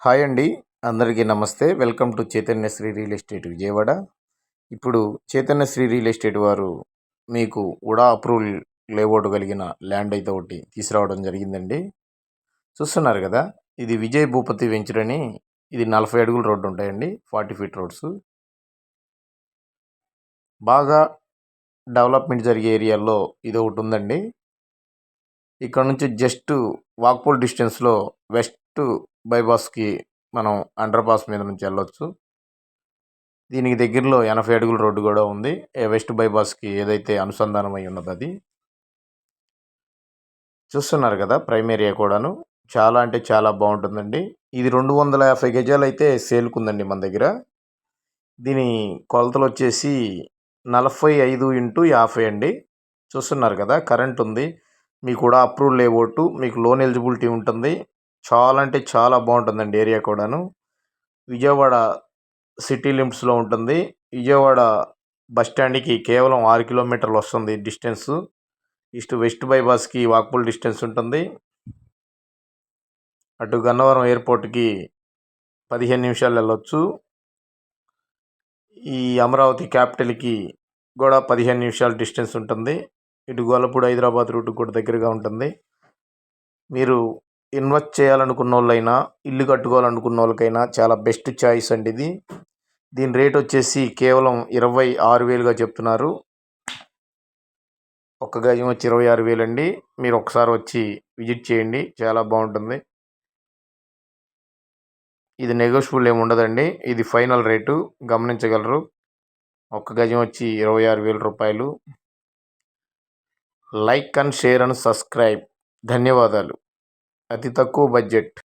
Hi అండి. అందరికీ నమస్తే. Welcome to Chaitanyasri real estate Vijayawada. ఇప్పుడు చైతన్యశ్రీ రియల్ ఎస్టేట్ వారు మీకు ఉడా అప్రూవల్ లేఅవుట్ కలిగిన ల్యాండ్ అయితే ఒకటి తీసుకురావడం జరిగిందండి. చూస్తున్నారు కదా, ఇది విజయ్ భూపతి వెంచర్ అని. ఇది 40 అడుగుల రోడ్డు ఉంటాయండి, 40 ఫీట్ రోడ్స్. బాగా డెవలప్మెంట్ జరిగే ఏరియాల్లో ఇది ఒకటి ఉందండి. ఇక్కడ నుంచి జస్ట్ వాక్బుల్ డిస్టెన్స్లో వెస్ట్ బైపాస్కి మనం అండర్ పాస్ మీద నుంచి వెళ్ళొచ్చు. దీనికి దగ్గరలో 80 అడుగుల రోడ్డు కూడా ఉంది. వెస్ట్ బైపాస్కి ఏదైతే అనుసంధానం అయి ఉన్నదో అది. చూస్తున్నారు కదా, ప్రైమ్ ఏరియా కూడాను చాలా అంటే చాలా బాగుంటుందండి. ఇది 250 గజాలు అయితే సేల్కుందండి మన దగ్గర. దీని కొలతలు వచ్చేసి 45x50 అండి. చూస్తున్నారు కదా, కరెంట్ ఉంది. మీకు కూడా అప్రూవల్ లేఅవుట్, మీకు లోన్ ఎలిజిబిలిటీ ఉంటుంది. చాలా అంటే చాలా బాగుంటుందండి ఏరియా కూడాను. విజయవాడ సిటీ లిమిట్స్లో ఉంటుంది. విజయవాడ బస్ స్టాండ్కి కేవలం 6 కిలోమీటర్లు వస్తుంది డిస్టెన్స్. వెస్ట్ బైపాస్కి వాక్బుల్ డిస్టెన్స్ ఉంటుంది. అటు గన్నవరం ఎయిర్పోర్ట్కి 15 నిమిషాలు వెళ్ళొచ్చు. ఈ అమరావతి క్యాపిటల్కి కూడా 15 నిమిషాల డిస్టెన్స్ ఉంటుంది. ఇటు గొల్లపూడి హైదరాబాద్ రూట్ కూడా దగ్గరగా ఉంటుంది. మీరు ఇన్వెస్ట్ చేయాలనుకున్న వాళ్ళైనా, ఇల్లు కట్టుకోవాలనుకున్న వాళ్ళకైనా చాలా బెస్ట్ చాయిస్ అండి ఇది. దీని రేట్ వచ్చేసి కేవలం 26,000గా చెప్తున్నారు. ఒక్క గజం వచ్చి 26,000 అండి. మీరు ఒకసారి వచ్చి విజిట్ చేయండి, చాలా బాగుంటుంది. ఇది నెగోషియబుల్ ఏమి ఉండదండి, ఇది ఫైనల్ రేటు గమనించగలరు. ఒక్క గజం వచ్చి 26,000 రూపాయలు. Like and share and subscribe. ధన్యవాదాలు. అతి తక్కువ బడ్జెట్.